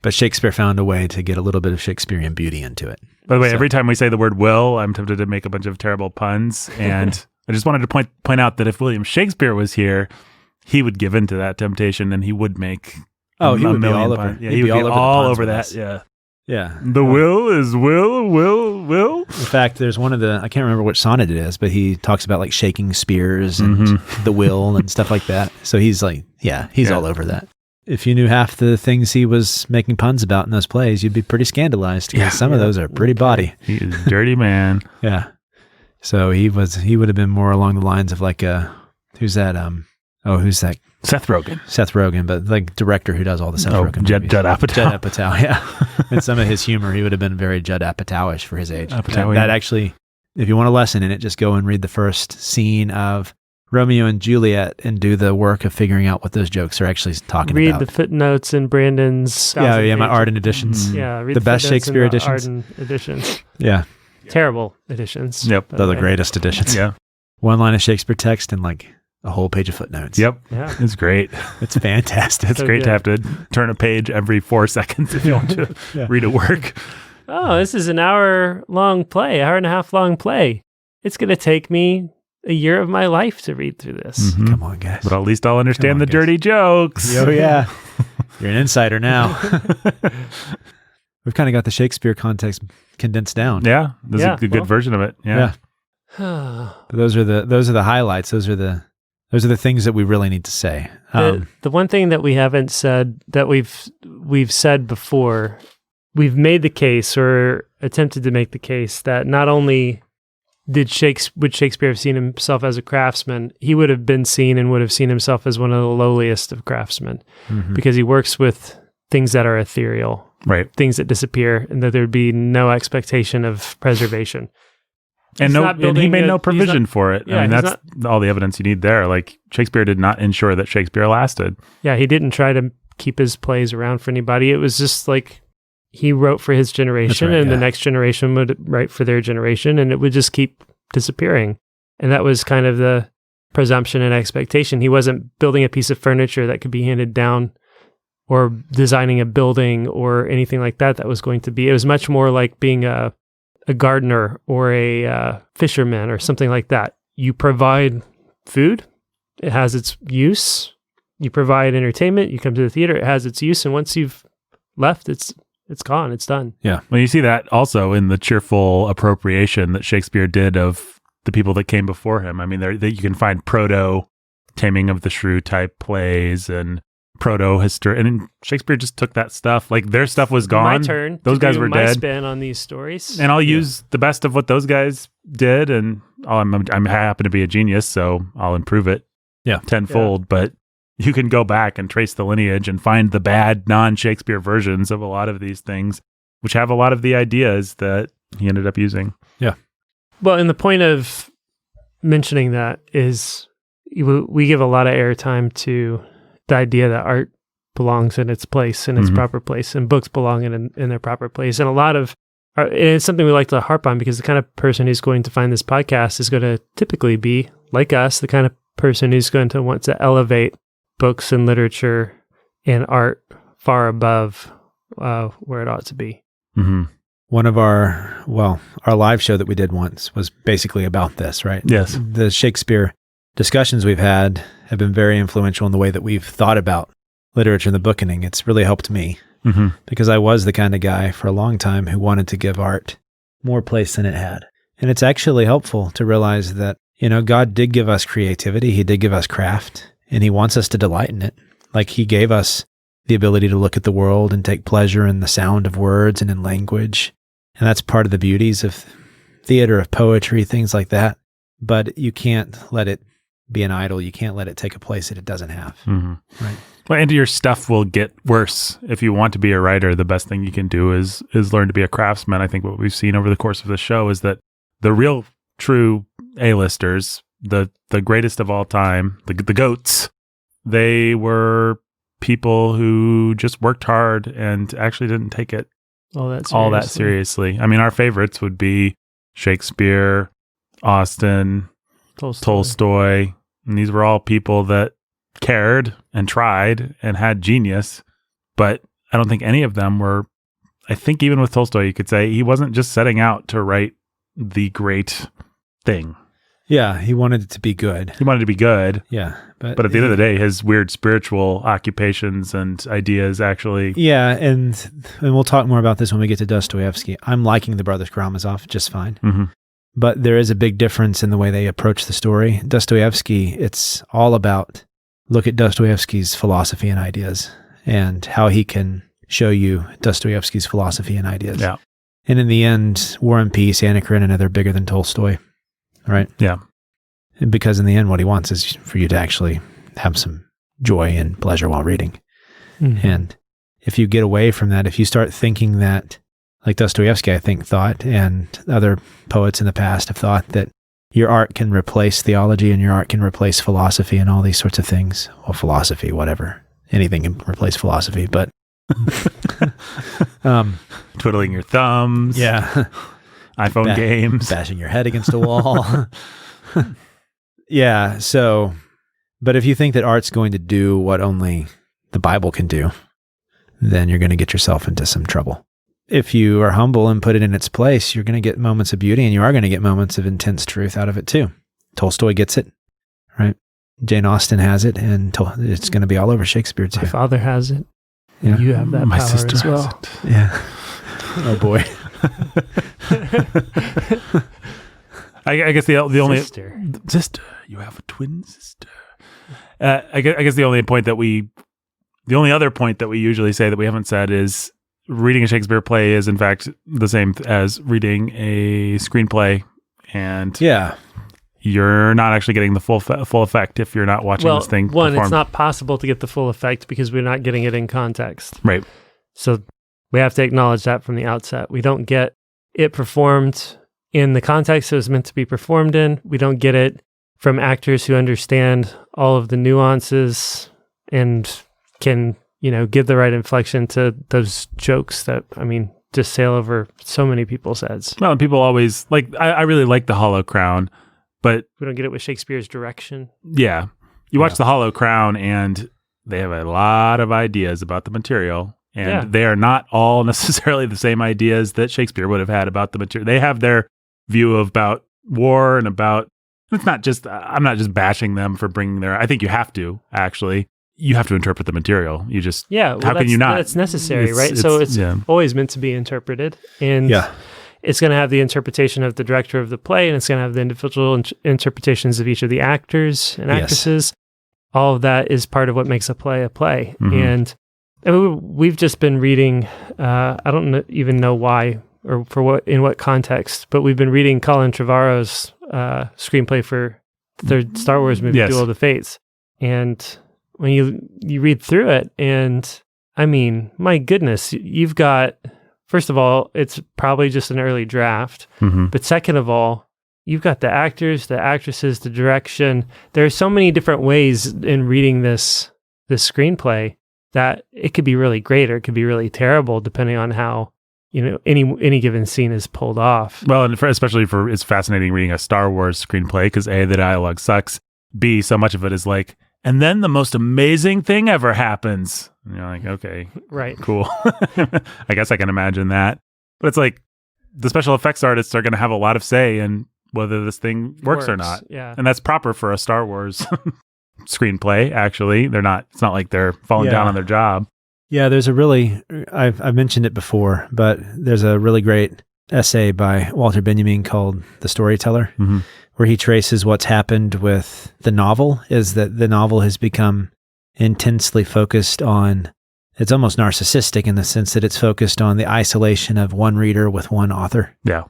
But Shakespeare found a way to get a little bit of Shakespearean beauty into it. By the way, every time we say the word will, I'm tempted to make a bunch of terrible puns. And I just wanted to point out that if William Shakespeare was here, he would give in to that temptation and he would make he would be all over. Yeah, he would be all over that. Yeah. Yeah. The will is will. In fact, there's one of I can't remember which sonnet it is, but he talks about like shaking spears and the will and stuff like that. So he's like, he's all over that. If you knew half the things he was making puns about in those plays, you'd be pretty scandalized because some of those are pretty bawdy. He is a dirty man. Yeah. So he would have been more along the lines of like who's that? Who's that? Seth Rogen, but like director who does all the Seth Rogen movies. Judd Apatow. Judd Apatow, yeah. And some of his humor, he would have been very Judd Apatow-ish for his age. That actually, if you want a lesson in it, just go and read the first scene of Romeo and Juliet and do the work of figuring out what those jokes are actually talking about. Read the footnotes in Brandon's... my Arden editions. Yeah, read the best Shakespeare editions. Arden editions. Yeah. Terrible editions. Yep. They're the greatest editions. Yeah. One line of Shakespeare text and like a whole page of footnotes. Yep. Yeah. It's great. It's fantastic. It's So great good. to have to turn a page every 4 seconds if you want to read a work. Oh, this is an hour and a half long play. It's going to take me a year of my life to read through this. Mhm. Come on, guys. But at least I'll understand Come on, the guys. dirty jokes. Oh, yeah. You're an insider now. We've kind of got the Shakespeare context condensed down. Yeah. This is a good well, version of it. Yeah. But those are the highlights. Those are the things that we really need to say. The one thing that we haven't said that we've said before, we've made the case or attempted to make the case that not only would Shakespeare have seen himself as a craftsman, he would have been seen and would have seen himself as one of the lowliest of craftsmen because he works with things that are ethereal, Right. things that disappear, and that there'd be no expectation of preservation. And he made no provision for it. Yeah, I mean, he's that's all the evidence you need there. Like Shakespeare did not ensure that Shakespeare lasted. Yeah, he didn't try to keep his plays around for anybody. It was just like he wrote for his generation, That's right, and yeah. the next generation would write for their generation, and it would just keep disappearing. And that was kind of the presumption and expectation. He wasn't building a piece of furniture that could be handed down or designing a building or anything like that was going to be. It was much more like being a gardener or a fisherman or something like that. You provide food, it has its use. You provide entertainment, you come to the theater, it has its use. And once you've left, it's gone, it's done. Yeah. Well, you see that also in the cheerful appropriation that Shakespeare did of the people that came before him. I mean, you can find proto Taming of the Shrew type plays and proto history, and Shakespeare just took that stuff. Like their stuff was gone. My turn. Those to guys do were my dead. spin on these stories, And I'll use the best of what those guys did, and I'm happen to be a genius, so I'll improve it tenfold. But you can go back and trace the lineage and find the bad non-Shakespeare versions of a lot of these things, which have a lot of the ideas that he ended up using. Yeah. Well, and the point of mentioning that is we give a lot of airtime to the idea that art belongs in its place, in its proper place, and books belong in their proper place. And a lot of, and it's something we like to harp on because the kind of person who's going to find this podcast is going to typically be, like us, the kind of person who's going to want to elevate books and literature and art far above where it ought to be. Mm-hmm. One of our live show that we did once was basically about this, right? Yes. The Shakespeare discussions we've had have been very influential in the way that we've thought about literature and the bookening. It's really helped me because I was the kind of guy for a long time who wanted to give art more place than it had. And it's actually helpful to realize that, God did give us creativity. He did give us craft, and he wants us to delight in it. Like he gave us the ability to look at the world and take pleasure in the sound of words and in language. And that's part of the beauties of theater, of poetry, things like that. But you can't let it be an idol. You can't let it take a place that it doesn't have. Mm-hmm. Right. Well, and your stuff will get worse. If you want to be a writer, the best thing you can do is learn to be a craftsman. I think what we've seen over the course of the show is that the real true A-listers, the greatest of all time, the GOATs, they were people who just worked hard and actually didn't take it all that seriously. I mean, our favorites would be Shakespeare, Austen, Tolstoy, and these were all people that cared and tried and had genius, but I don't think any of them were. I think even with Tolstoy, you could say he wasn't just setting out to write the great thing. Yeah, he wanted it to be good. He wanted to be good. Yeah. But at the end of the day, his weird spiritual occupations and ideas actually... Yeah, and we'll talk more about this when we get to Dostoevsky. I'm liking the Brothers Karamazov just fine. Mm-hmm. But there is a big difference in the way they approach the story. Dostoevsky, it's all about, look at Dostoevsky's philosophy and ideas and how he can show you Dostoevsky's philosophy and ideas. Yeah. And in the end, War and Peace, Anna Karenina, they're bigger than Tolstoy, right? Yeah. And because in the end, what he wants is for you to actually have some joy and pleasure while reading. Mm-hmm. And if you get away from that, if you start thinking that, like Dostoevsky, I think, thought, and other poets in the past have thought that your art can replace theology and your art can replace philosophy and all these sorts of things. Well, philosophy, whatever. Anything can replace philosophy, but... Twiddling your thumbs. Yeah. iPhone games. Bashing your head against a wall. Yeah, so, but if you think that art's going to do what only the Bible can do, then you're going to get yourself into some trouble. If you are humble and put it in its place, you're going to get moments of beauty, and you are going to get moments of intense truth out of it too. Tolstoy gets it, right? Jane Austen has it, and it's going to be all over Shakespeare too. My father has it. Yeah. You have that My power sister as well. has it. Yeah. Oh boy. I guess the only Sister. You have a twin sister. I guess the only other point that we usually say that we haven't said is reading a Shakespeare play is in fact the same as reading a screenplay, and you're not actually getting the full effect if you're not watching this thing performed. It's not possible to get the full effect because we're not getting it in context. Right. So we have to acknowledge that from the outset. We don't get it performed in the context it was meant to be performed in. We don't get it from actors who understand all of the nuances and can, give the right inflection to those jokes that, just sail over so many people's heads. Well, and people always I really like The Hollow Crown, but we don't get it with Shakespeare's direction. Yeah. You watch The Hollow Crown and they have a lot of ideas about the material, and they are not all necessarily the same ideas that Shakespeare would have had about the material. They have their view about war and about, it's not just, I'm not just bashing them for bringing their, I think you have to interpret the material. You just, how can you not? That's necessary, right? So it's always meant to be interpreted, and it's going to have the interpretation of the director of the play, and it's going to have the individual interpretations of each of the actors and actresses. All of that is part of what makes a play a play. Mm-hmm. And we've just been reading, I don't even know why or in what context, but we've been reading Colin Trevorrow's screenplay for the third Star Wars movie, Duel of the Fates. And when you read through it, and my goodness, you've got, first of all, it's probably just an early draft. Mm-hmm. But second of all, you've got the actors, the actresses, the direction. There are so many different ways in reading this screenplay that it could be really great or it could be really terrible depending on how any given scene is pulled off. Well, and especially it's fascinating reading a Star Wars screenplay because A, the dialogue sucks. B, so much of it is like, and then the most amazing thing ever happens. And you're like, okay, right, cool. I guess I can imagine that. But it's like the special effects artists are going to have a lot of say in whether this thing works or not. Yeah, and that's proper for a Star Wars screenplay. Actually, it's not like they're falling down on their job. Yeah, there's I've mentioned it before, but there's a really great essay by Walter Benjamin called The Storyteller, mm-hmm. where he traces what's happened with the novel, is that the novel has become intensely focused on, it's almost narcissistic in the sense that it's focused on the isolation of one reader with one author. Yeah.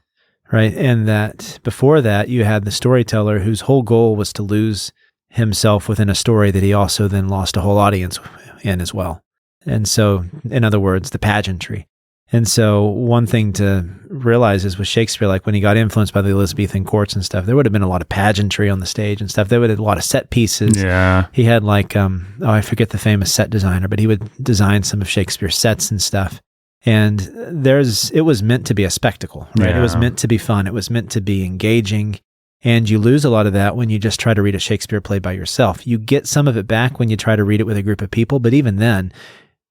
Right. And that before that, you had the storyteller whose whole goal was to lose himself within a story that he also then lost a whole audience in as well. And so, in other words, the pageantry. And so one thing to realize is with Shakespeare, like when he got influenced by the Elizabethan courts and stuff, there would have been a lot of pageantry on the stage and stuff. There would have been a lot of set pieces. Yeah. He had I forget the famous set designer, but he would design some of Shakespeare's sets and stuff. And it was meant to be a spectacle, right? Yeah. It was meant to be fun. It was meant to be engaging. And you lose a lot of that when you just try to read a Shakespeare play by yourself. You get some of it back when you try to read it with a group of people, but even then,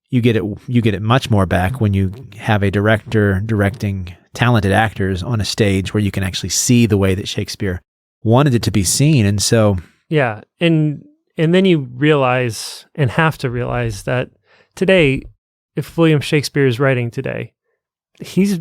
you get it much more back when you have a director directing talented actors on a stage where you can actually see the way that Shakespeare wanted it to be seen. And so, yeah, and then you realize and have to realize that today, if William Shakespeare is writing today, he's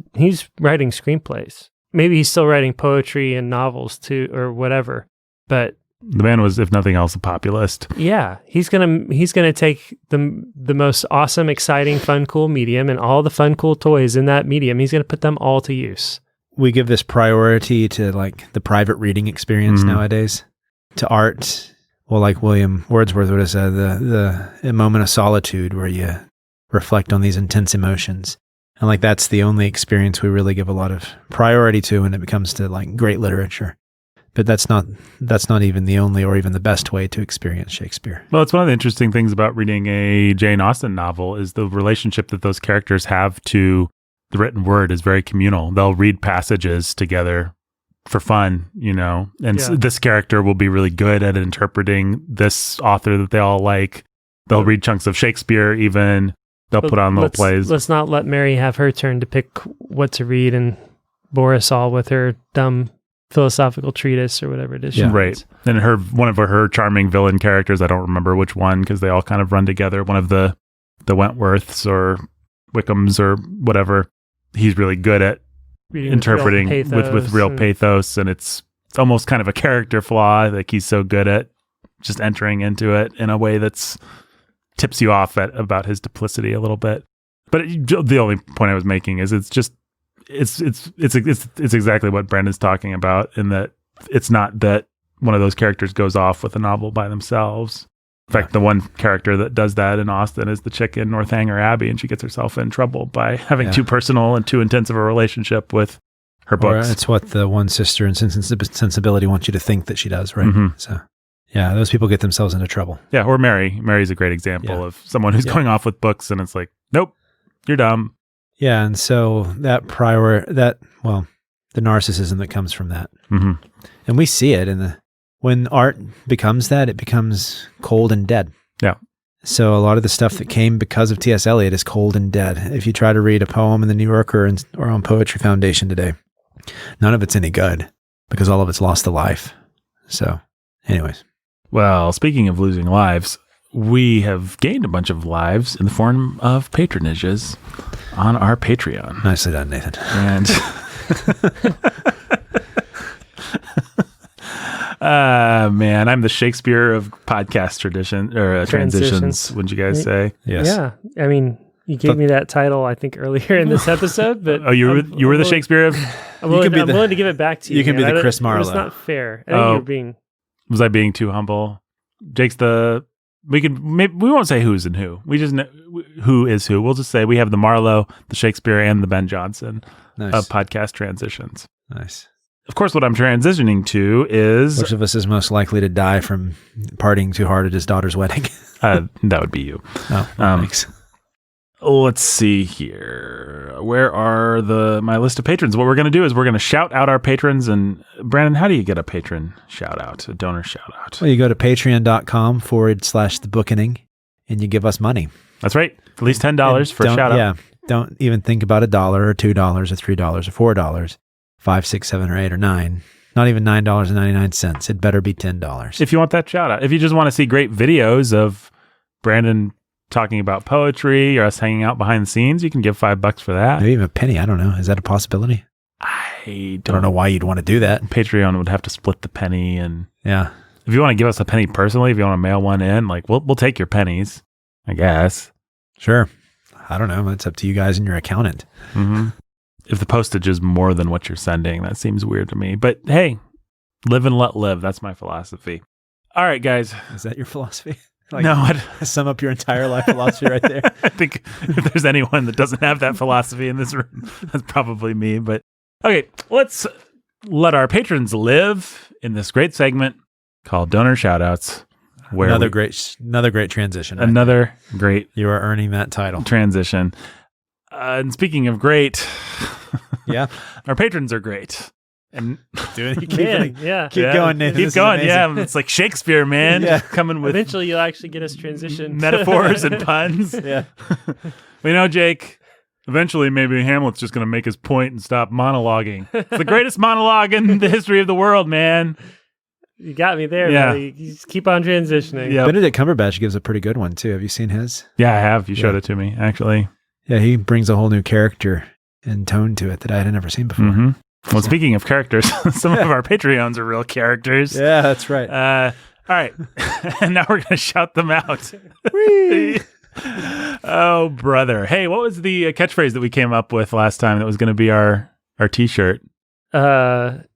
writing screenplays. Maybe he's still writing poetry and novels too, or whatever, but the man was, if nothing else, a populist. Yeah, he's gonna take the most awesome, exciting, fun, cool medium and all the fun, cool toys in that medium. He's gonna put them all to use. We give this priority to like the private reading experience nowadays, to art. Well, like William Wordsworth would have said, the moment of solitude where you reflect on these intense emotions. And like that's the only experience we really give a lot of priority to when it comes to like great literature. But that's not even the only or even the best way to experience Shakespeare. Well, it's one of the interesting things about reading a Jane Austen novel is the relationship that those characters have to the written word is very communal. They'll read passages together for fun, and this character will be really good at interpreting this author that they all like. They'll read chunks of Shakespeare even. They'll put on little plays. Let's not let Mary have her turn to pick what to read and bore us all with her dumb philosophical treatise or whatever it is. Yeah. Right. And one of her charming villain characters, I don't remember which one because they all kind of run together. One of the Wentworths or Wickhams or whatever, he's really good at interpreting with real pathos, and it's almost kind of a character flaw. Like he's so good at just entering into it in a way that's tips you off about his duplicity a little bit. But the only point I was making is it's exactly what Brandon's talking about, in that it's not that one of those characters goes off with a novel by themselves. In fact, the one character that does that in Austen is the chick in Northanger Abbey, and she gets herself in trouble by having too personal and too intensive a relationship with her books. Or it's what the one sister in Sensibility wants you to think that she does, right? Mm-hmm. So, yeah, those people get themselves into trouble. Yeah, or Mary. Mary's a great example of someone who's going off with books, and it's like, nope, you're dumb. Yeah, and so the narcissism that comes from that. Mm-hmm. And we see it when art becomes that, it becomes cold and dead. Yeah. So a lot of the stuff that came because of T.S. Eliot is cold and dead. If you try to read a poem in the New Yorker or on Poetry Foundation today, none of it's any good because all of it's lost to life. So, anyways. Well, speaking of losing lives, we have gained a bunch of lives in the form of patronages on our Patreon. Nicely done, Nathan. And man, I'm the Shakespeare of podcast tradition or transitions. Wouldn't you guys say? Yes. Yeah. I mean, you gave me that title, I think, earlier in this episode. But you were the Shakespeare of. I'm willing to give it back to you. You can be the Chris Marlowe. It's not fair. I think you're being. Was I being too humble? Jake's the. We won't say who's and who. We just know who is who. We'll just say we have the Marlowe, the Shakespeare, and the Ben Jonson of podcast transitions. Nice. Of course, what I'm transitioning to is... Which of us is most likely to die from partying too hard at his daughter's wedding? That would be you. Oh, thanks. Let's see here. Where are my list of patrons? What we're going to do is we're going to shout out our patrons. And Brandon, how do you get a patron shout out, a donor shout out? Well, you go to patreon.com/the Bookening and you give us money. That's right. At least $10 for a shout out. Yeah. Don't even think about $1 or $2 or $3 or $4, 5, 6, 7, or 8 or 9. Not even $9.99. It better be $10. If you want that shout out. If you just want to see great videos of Brandon talking about poetry or us hanging out behind the scenes, you can give $5 for that. Maybe even a penny. I don't know. Is that a possibility? I don't know why you'd want to do that. Patreon would have to split the penny, and yeah. If you want to give us a penny personally, if you want to mail one in, like we'll take your pennies, I guess. Sure. I don't know. It's up to you guys and your accountant. Mm-hmm. If the postage is more than what you're sending, that seems weird to me. But hey, live and let live. That's my philosophy. All right, guys. Is that your philosophy? No, sum up your entire life philosophy right there. I think if there's anyone that doesn't have that philosophy in this room, that's probably me. But okay, let's let our patrons live in this great segment called Donor Shoutouts. Where another great transition. Right? Another great. You are earning that title. Transition. And speaking of great, yeah, our patrons are great. And keep going, Nathan. Keep going, yeah. It's like Shakespeare, man. Yeah. Coming with eventually you'll actually get us transition metaphors and puns. Yeah. We know, Jake. Eventually, maybe Hamlet's just going to make his point and stop monologuing. It's the greatest monologue in the history of the world, man. You got me there. Yeah. Buddy. You just keep on transitioning. Yep. Benedict Cumberbatch gives a pretty good one too. Have you seen his? Yeah, I have. You showed it to me, actually. Yeah, he brings a whole new character and tone to it that I had never seen before. Mm-hmm. Well, speaking of characters, some of our Patreons are real characters. Yeah, that's right. All right. And now we're going to shout them out. Oh, brother. Hey, what was the catchphrase that we came up with last time that was going to be our T-shirt?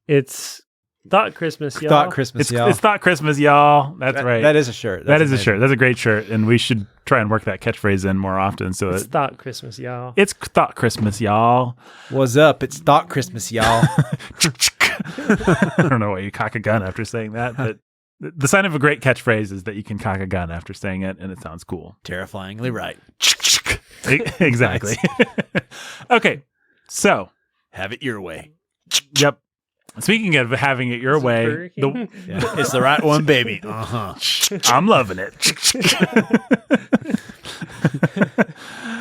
It's Thought Christmas, y'all. Thought Christmas, y'all. It's Thought Christmas, y'all. That's right. That is a shirt. That is a shirt. That's a great shirt. And we should try and work that catchphrase in more often. So it's Thought Christmas, y'all. It's Thought Christmas, y'all. What's up? It's Thought Christmas, y'all. I don't know why you cock a gun after saying that, but the sign of a great catchphrase is that you can cock a gun after saying it, and it sounds cool. Terrifyingly right. Exactly. Okay. So, have it your way. Yep. Speaking of having it your way, it's the right one, baby. I'm loving it.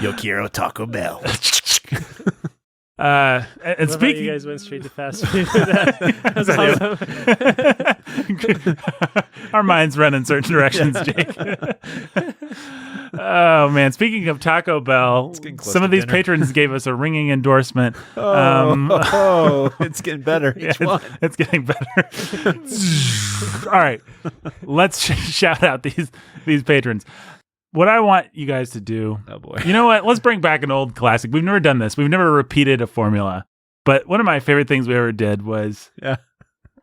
Yo quiero Taco Bell. And speaking, you guys went straight to fast food. Our minds run in certain directions, Jake. Oh man! Speaking of Taco Bell, some of these patrons gave us a ringing endorsement. It's getting better. It's getting better. All right, let's shout out these patrons. What I want you guys to do, oh boy, you know what? Let's bring back an old classic. We've never done this. We've never repeated a formula. But one of my favorite things we ever did was, and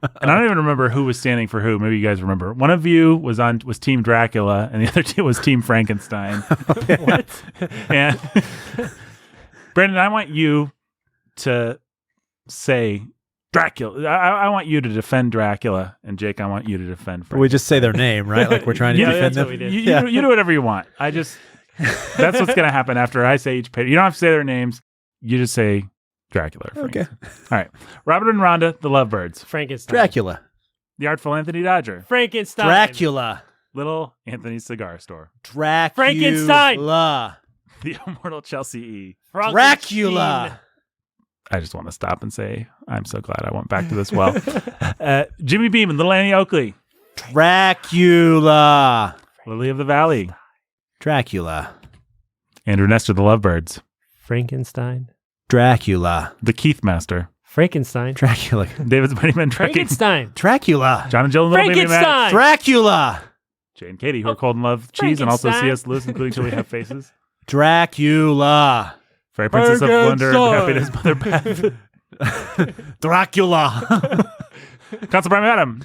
I don't even remember who was standing for who. Maybe you guys remember. One of you was Team Dracula, and the other two was Team Frankenstein. What? And Brandon, I want you to say Dracula. I want you to defend Dracula, and Jake, I want you to defend Frankenstein. We just say their name, right? Like we're trying to defend them. You do whatever you want. That's what's going to happen after I say each patron. You don't have to say their names. You just say Dracula. Okay. All right. Robert and Rhonda, the Lovebirds. Frankenstein. Dracula. The Artful Anthony Dodger. Frankenstein. Dracula. Little Anthony's Cigar Store. Dracula. Frankenstein. The Immortal Chelsea E. Dracula. I just want to stop and say, I'm so glad I went back to this well. Jimmy Beam and Little Annie Oakley. Dracula. Lily of the Valley. Dracula. Andrew Nestor, the Lovebirds. Frankenstein. Dracula. The Keith Master. Frankenstein. Dracula. David's Mighty Men Trekking. Frankenstein. Dracula. John and Jill and Little Baby Matt. Frankenstein. Dracula. Jay and Katie, who are cold and love cheese, and also C.S. Lewis, including Till We Have Faces. Dracula. Fairy Princess of Wonder and Happiness, Mother Beth. Dracula. Consul Prime Adam.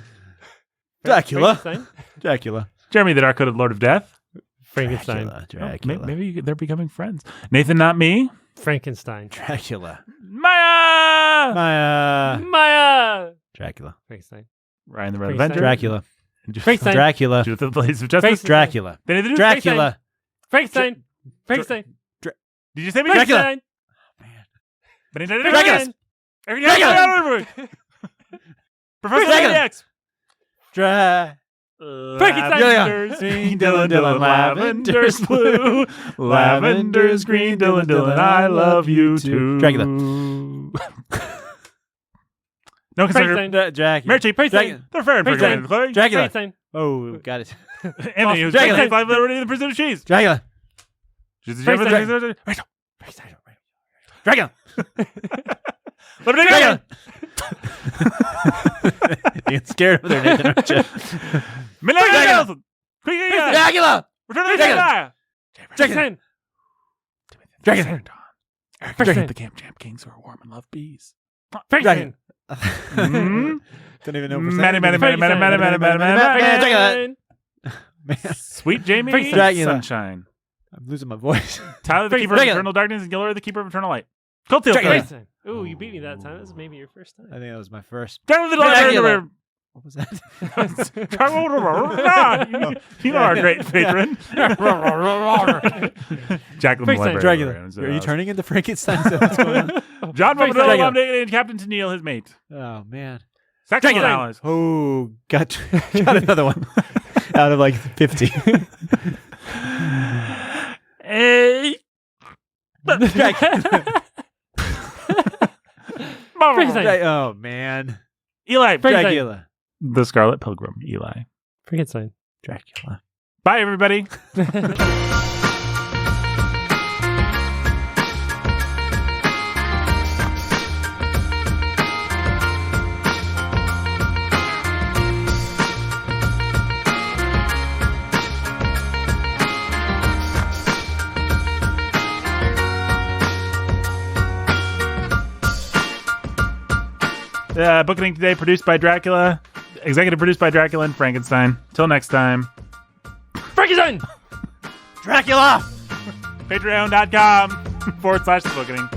Dracula. Frankenstein. Dracula. Jeremy, the Dark-Coated Lord of Death. Frankenstein. Dracula. Maybe they're becoming friends. Nathan, not me. Frankenstein. Dracula. Maya. Maya. Dracula. Frankenstein. Ryan the Red Frankenstein. Avenger. Dracula. Frankenstein. Dracula. Judith the Blaze of Justice. Dracula. Danny the Dude. Dracula. Frankenstein. Frankenstein. Did you say me? Frankenstein. Dracula. Dracula. Professor X. Frankenstein. Green, Dylan, lavender's blue. Lavender's green, Dylan, I love you too. Dracula. No consider. Dracula. Mary Cheap. Frankenstein. They're fair and Frankenstein. Chloe. Dracula. Frankenstein. Oh, got it. Anthony, who's Dracula. 5 Liberty in the Pursuit of Cheese. Dracula. Frankenstein. Dracula. Dracula. You're scared of their name, aren't you? Dracula. Dracula. Return of the Jedi. Frankenstein. Dracula. Dracula. The Camp Champ Kings who are warm and love bees. Frankenstein. Mm-hmm. Don't even know. Sweet Jamie. Dracula. Sunshine. I'm losing my voice. Tyler, the Keeper of Dracula. Eternal Darkness, and Gilroy, the Keeper of Eternal Light. Cold Steel. Frankenstein. Ooh, you beat me that time. That was maybe your first time. I think that was my first. Dracula. What was that? You know our great patron. Jacqueline Frankenstein. Dracula. Are you turning into Frankenstein? Is that what's going on? John Frankenstein. Bombadil and Captain Tennille, his mate. Oh, man. Saxophone Alice. Oh, got another one out of like 50. Hey. Frankenstein. Oh, man. Eli. Dracula. The Scarlet Pilgrim. Eli. Frankenstein. Dracula. Bye, everybody. Bookening today, produced by Dracula, executive produced by Dracula and Frankenstein. Till next time. Frankenstein. Dracula. Patreon.com/bookening.